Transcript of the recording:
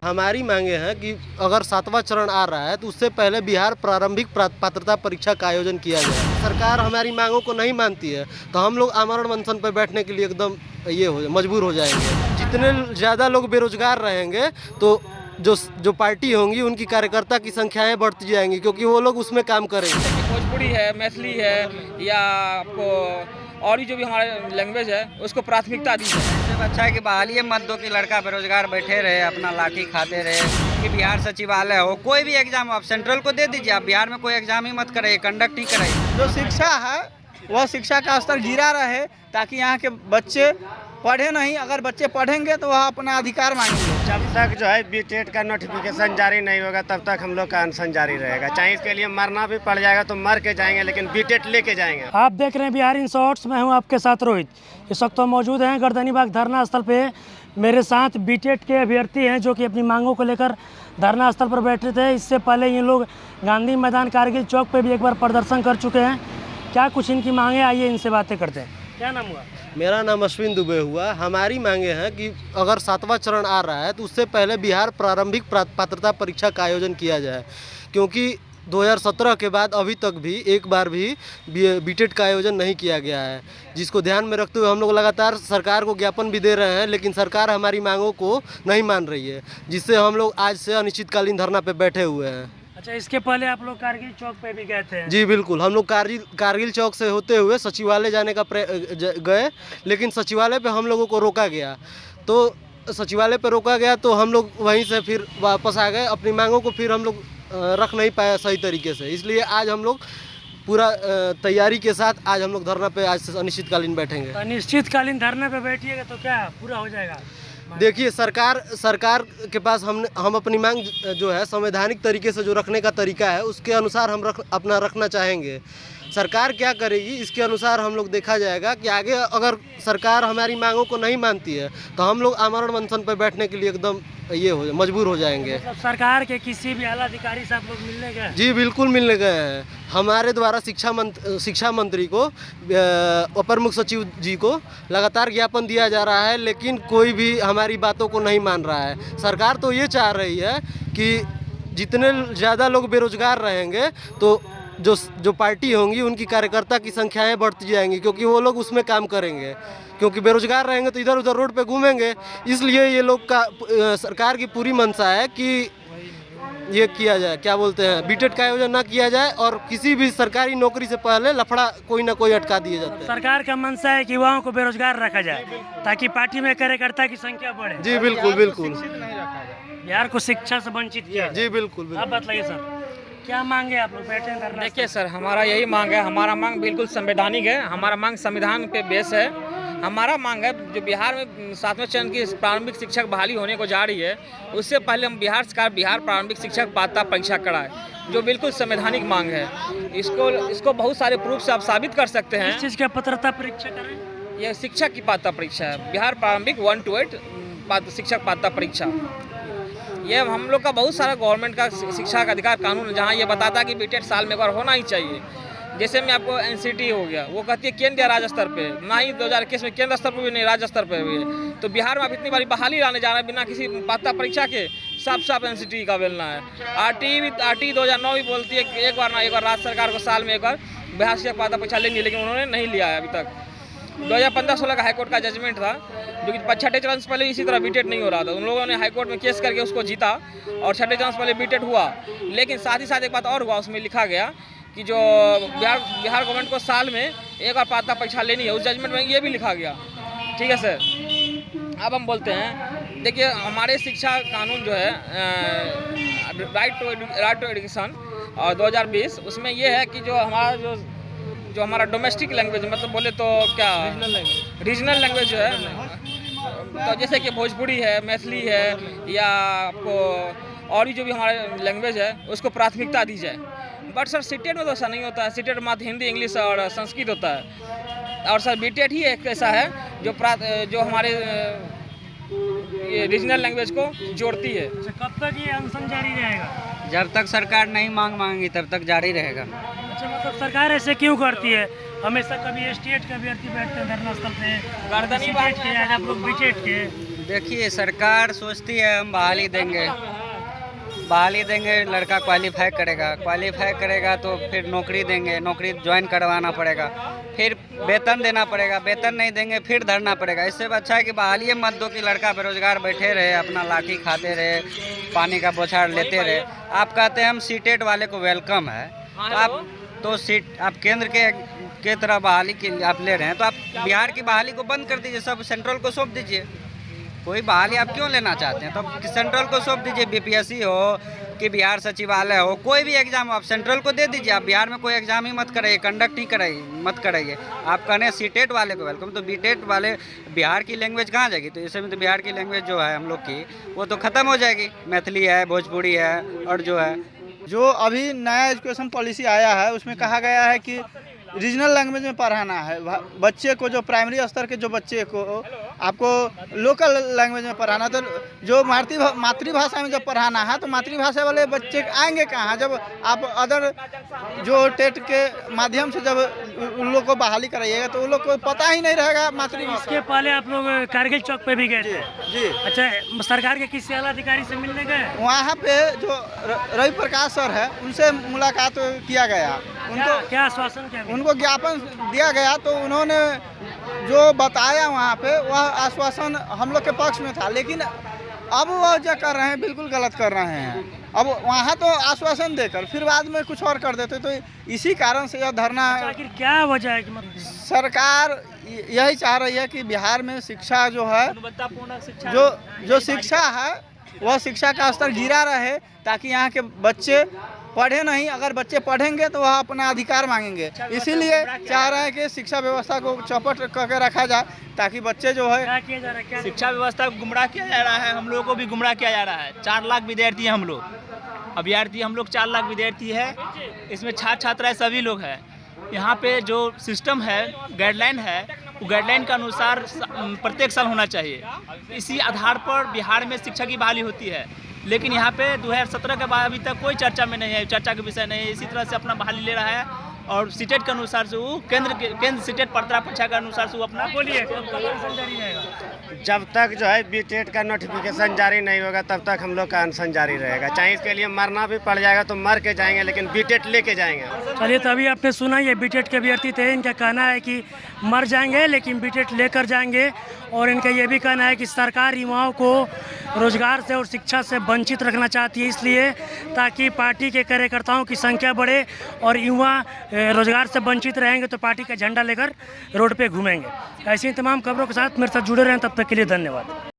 हमारी मांगे हैं कि अगर 7वां चरण आ रहा है तो उससे पहले बिहार प्रारंभिक पात्रता परीक्षा का आयोजन किया जाए। सरकार हमारी मांगों को नहीं मानती है तो हम लोग आमरण अनशन पर बैठने के लिए एकदम मजबूर हो जाएंगे। जितने ज़्यादा लोग बेरोजगार रहेंगे तो जो पार्टी होंगी उनकी कार्यकर्ता की संख्याएं बढ़ती जाएंगी, क्योंकि वो लोग उसमें काम करेंगे। भोजपुरी है, मैथिली है या आपको और भी जो भी हमारा लैंग्वेज है उसको प्राथमिकता दी जाए। सबसे अच्छा है कि बहाली मत दो कि लड़का बेरोजगार बैठे रहे, अपना लाठी खाते रहे। कि बिहार सचिवालय हो, कोई भी एग्जाम आप सेंट्रल को दे दीजिए, आप बिहार में कोई एग्जाम ही मत कराइए, कंडक्ट ही कराइए। जो शिक्षा है वह शिक्षा का स्तर गिरा रहे ताकि यहाँ के बच्चे पढ़े नहीं। अगर बच्चे पढ़ेंगे तो वह अपना अधिकार मांगेंगे। जब तक जो है बीटेट का नोटिफिकेशन जारी नहीं होगा तब तक हम लोग का अनशन जारी रहेगा। चाहे इसके लिए मरना भी पड़ जाएगा तो मर के जाएंगे, लेकिन बीटेट लेके जाएंगे। आप देख रहे हैं बिहार इन शॉर्ट्स। मैं हूं आपके साथ रोहित। इस वक्त हम मौजूद हैं गर्दनीबाग धरना स्थल पे। मेरे साथ बीटेट के अभ्यर्थी हैं जो कि अपनी मांगों को लेकर धरना स्थल पर बैठे थे। इससे पहले ये लोग गांधी मैदान कारगिल चौक पे भी एक बार प्रदर्शन कर चुके हैं। क्या कुछ इनकी मांगे, आइए इनसे बातें करते हैं। क्या नाम हुआ? मेरा नाम अश्विन दुबे हुआ। हमारी मांगे हैं कि अगर 7वां चरण आ रहा है तो उससे पहले बिहार प्रारंभिक पात्रता परीक्षा का आयोजन किया जाए, क्योंकि 2017 के बाद अभी तक भी एक बार भी बीटेट का आयोजन नहीं किया गया है, जिसको ध्यान में रखते हुए हम लोग लगातार सरकार को ज्ञापन भी दे रहे हैं, लेकिन सरकार हमारी मांगों को नहीं मान रही है, जिससे हम लोग आज से अनिश्चितकालीन धरना पे बैठे हुए हैं। अच्छा, इसके पहले आप लोग कारगिल चौक पे भी गए थे? जी बिल्कुल, हम लोग कारगिल चौक से होते हुए सचिवालय जाने का गए, लेकिन सचिवालय पे हम लोगों को रोका गया। तो सचिवालय पे रोका गया तो हम लोग वहीं से फिर वापस आ गए। अपनी मांगों को फिर हम लोग रख नहीं पाया सही तरीके से, इसलिए आज हम लोग पूरा तैयारी के साथ आज हम लोग धरना पे आज से अनिश्चितकालीन बैठेंगे। अनिश्चितकालीन धरने पे बैठिएगा तो क्या पूरा हो जाएगा? देखिए, सरकार के पास हम अपनी मांग जो है संवैधानिक तरीके से जो रखने का तरीका है उसके अनुसार हम अपना रखना चाहेंगे। सरकार क्या करेगी इसके अनुसार हम लोग देखा जाएगा कि आगे अगर सरकार हमारी मांगों को नहीं मानती है तो हम लोग आमरण अनशन पर बैठने के लिए एकदम मजबूर हो जाएंगे। मतलब सरकार के किसी भी आला अधिकारी से आप लोग मिलने गए? जी बिल्कुल मिलने गए हैं। हमारे द्वारा शिक्षा मंत्री को, अपर मुख्य सचिव जी को लगातार ज्ञापन दिया जा रहा है, लेकिन कोई भी हमारी बातों को नहीं मान रहा है। सरकार तो ये चाह रही है कि जितने ज़्यादा लोग बेरोजगार रहेंगे तो जो पार्टी होंगी उनकी कार्यकर्ता की संख्याएं बढ़ती जाएंगी, क्योंकि वो लोग उसमें काम करेंगे। क्योंकि बेरोजगार रहेंगे तो इधर उधर रोड पे घूमेंगे, इसलिए ये लोग का सरकार की पूरी मंशा है कि ये किया जाए, क्या बोलते हैं, बीटेट का आयोजन ना किया जाए और किसी भी सरकारी नौकरी से पहले लफड़ा कोई ना कोई अटका दिए जाते हैं। सरकार का मंशा है कि युवाओं को बेरोजगार रखा जाए ताकि पार्टी में कार्यकर्ता की संख्या बढ़े। जी बिल्कुल बिल्कुल। बिहार को शिक्षा से वंचित किया। जी बिल्कुल। आप बताइए सर, क्या मांगे आप लोग बैठे हैं? देखिए सर, हमारा यही मांग है। हमारा मांग बिल्कुल संवैधानिक है। हमारा मांग संविधान पे बेस है। हमारा मांग है जो बिहार में 7वें चरण की प्रारंभिक शिक्षक बहाली होने को जा रही है, उससे पहले हम बिहार सरकार बिहार प्रारंभिक शिक्षक पात्रता परीक्षा कराए, जो बिल्कुल संवैधानिक मांग है। इसको बहुत सारे प्रूफ से आप साबित कर सकते हैं। इस चीज़ का पात्रता परीक्षा करें? यह शिक्षक की पात्रता परीक्षा है, बिहार प्रारंभिक 1 to 8 शिक्षक पात्रता परीक्षा। ये हम लोग का बहुत सारा गवर्नमेंट का शिक्षा का अधिकार कानून है, जहाँ ये बताता है कि बीटेट साल में एक बार होना ही चाहिए। जैसे में आपको एनसीटी हो गया, वो कहती है केंद्र या राज्य स्तर पे, ना ही 2021 में केंद्र स्तर पर भी नहीं, राज्य स्तर पर भी है। तो बिहार में आप इतनी बारी बहाली लाने जा रहे हैं बिना किसी पात्रता परीक्षा के, साफ एनसीटी का बेलना है। आरटी 2009 भी बोलती है कि एक बार राज्य सरकार को साल में एक बार बिहार शिक्षक पात्रता परीक्षा लेंगे, लेकिन उन्होंने नहीं लिया है अभी तक। 2015-16 का हाईकोर्ट का जजमेंट था, जो कि 6ठे चरण से पहले इसी तरह बीटेट नहीं हो रहा था। उन लोगों ने हाईकोर्ट में केस करके उसको जीता और 6ठे चरण से पहले बीटेट हुआ। लेकिन साथ ही साथ एक बात और हुआ, उसमें लिखा गया कि जो बिहार गवर्नमेंट को साल में एक बार पात्रता परीक्षा लेनी है, उस जजमेंट में ये भी लिखा गया। ठीक है सर, अब हम बोलते हैं, देखिए हमारे शिक्षा कानून जो है राइट टू एजुकेशन और 2020, उसमें ये है कि जो हमारा डोमेस्टिक लैंग्वेज, मतलब बोले तो क्या रीजनल लैंग्वेज जो है, तो जैसे कि भोजपुरी है, मैथिली है या आपको और भी जो भी हमारा लैंग्वेज है उसको प्राथमिकता दी जाए। बट सर सीटेट में तो ऐसा नहीं होता है। सीटेट में मात्र हिंदी, इंग्लिश और संस्कृत होता है। और सर बीटेट ही एक ऐसा है जो हमारे ये रीजनल लैंग्वेज को जोड़ती है। कब तक ये अनशन जारी रहेगा? जब तक सरकार नहीं मांगी तब तक जारी रहेगा। अच्छा, मतलब सरकार ऐसे क्यों करती है? हमेशा कभी स्टेट के अभ्यर्थी बैठते हैं धरना स्थल पे, गर्दनीबाग के, आप लोग बीटेट के। देखिए सरकार सोचती है हम बहाली देंगे, लड़का क्वालिफाई करेगा तो फिर नौकरी देंगे, नौकरी ज्वाइन करवाना पड़ेगा, फिर वेतन देना पड़ेगा, वेतन नहीं देंगे फिर धरना पड़ेगा। इससे अच्छा है कि बहाली मत दो कि लड़का बेरोजगार बैठे रहे, अपना लाठी खाते रहे, पानी का बौछार लेते रहे। आप कहते हैं हम सीटेट वाले को वेलकम है, तो आप केंद्र के तरह बहाली की आप ले रहे हैं, तो आप बिहार की बहाली को बंद कर दीजिए, सब सेंट्रल को सौंप दीजिए। कोई बहाली आप क्यों लेना चाहते हैं? तो सेंट्रल को सौंप दीजिए, बीपीएससी हो कि बिहार सचिवालय हो, कोई भी एग्जाम आप सेंट्रल को दे दीजिए। आप बिहार में कोई एग्जाम ही मत कराइए, कंडक्ट ही कराइए, मत कराइए। आप कहने सीटेट वाले को वेलकम, तो बीटेट वाले बिहार की लैंग्वेज कहाँ जाएगी? तो इसमें तो बिहार की लैंग्वेज जो है हम लोग की वो तो ख़त्म हो जाएगी। मैथिली है, भोजपुरी है, और जो अभी नया एजुकेशन पॉलिसी आया है उसमें कहा गया है कि रीजनल लैंग्वेज में पढ़ाना है बच्चे को, जो प्राइमरी स्तर के जो बच्चे को आपको लोकल लैंग्वेज में पढ़ाना। तो जो मातृभाषा में जब पढ़ाना है तो मातृभाषा वाले बच्चे आएंगे कहाँ? जब आप अदर जो टेट के माध्यम से जब उन लोग को बहाली कराइएगा तो उन लोग को पता ही नहीं रहेगा मातृभाषा। इसके पहले आप लोग कारगिल चौक पे भी गए थे? जी। अच्छा, सरकार के किसी आला अधिकारी से मिलने गए? वहाँ पे जो रवि प्रकाश सर है उनसे मुलाकात किया गया, क्या आश्वासन क्या मिला? उनको ज्ञापन दिया गया, तो उन्होंने जो बताया वहाँ पे वह आश्वासन हम लोग के पक्ष में था, लेकिन अब वह जो कर रहे हैं बिल्कुल गलत कर रहे हैं। अब वहाँ तो आश्वासन देकर फिर बाद में कुछ और कर देते, तो इसी कारण से यह धरना। आखिर क्या वजह है कि मतलब सरकार यही चाह रही है कि बिहार में शिक्षा जो है, जो शिक्षा है वह शिक्षा का स्तर गिरा रहे, ताकि यहाँ के बच्चे पढ़े नहीं। अगर बच्चे पढ़ेंगे तो वह अपना अधिकार मांगेंगे, इसीलिए चाह रहे हैं कि शिक्षा व्यवस्था को चौपट करके रखा जाए, ताकि बच्चे जो है। क्या किया जा रहा है? क्या शिक्षा व्यवस्था को गुमराह किया जा रहा है, हम लोगों को भी गुमराह किया जा रहा है। 4 लाख विद्यार्थी हैं हम लोग, अभ्यर्थी हम लोग 4 लाख विद्यार्थी है, इसमें छात्र छात्राएं सभी लोग हैं। यहाँ पे जो सिस्टम है, गाइडलाइन है, वो गाइडलाइन के अनुसार प्रत्येक साल होना चाहिए। इसी आधार पर बिहार में शिक्षा की बहाली होती है, लेकिन यहाँ पे 2017 के बाद अभी तक कोई चर्चा में नहीं है, चर्चा का विषय नहीं है। इसी तरह से अपना बहाली ले रहा है, और सीटेट के अनुसार से वो केंद्र सीटेट पात्रता परीक्षा के अनुसार से वो अपना बोलिए कब तक अनशन जारी रहेगा? जब तक जो है बीटेट का नोटिफिकेशन जारी नहीं होगा तब तक हम लोग का अनशन जारी रहेगा। चाहे इसके लिए मरना भी पड़ जाएगा तो मर के जाएंगे, लेकिन बीटेट लेके जाएंगे। चलिए, तो अभी आपने सुना ये बीटेट के अभ्यर्थी थे, इनका कहना है कि मर जाएंगे लेकिन बीटेट लेकर जाएंगे। और इनका ये भी कहना है कि सरकार युवाओं को रोजगार से और शिक्षा से वंचित रखना चाहती है, इसलिए ताकि पार्टी के कार्यकर्ताओं की संख्या बढ़े और युवा रोजगार से वंचित रहेंगे तो पार्टी का झंडा लेकर रोड पे घूमेंगे। ऐसी तमाम खबरों के साथ मेरे साथ जुड़े रहें, तब तक के लिए धन्यवाद।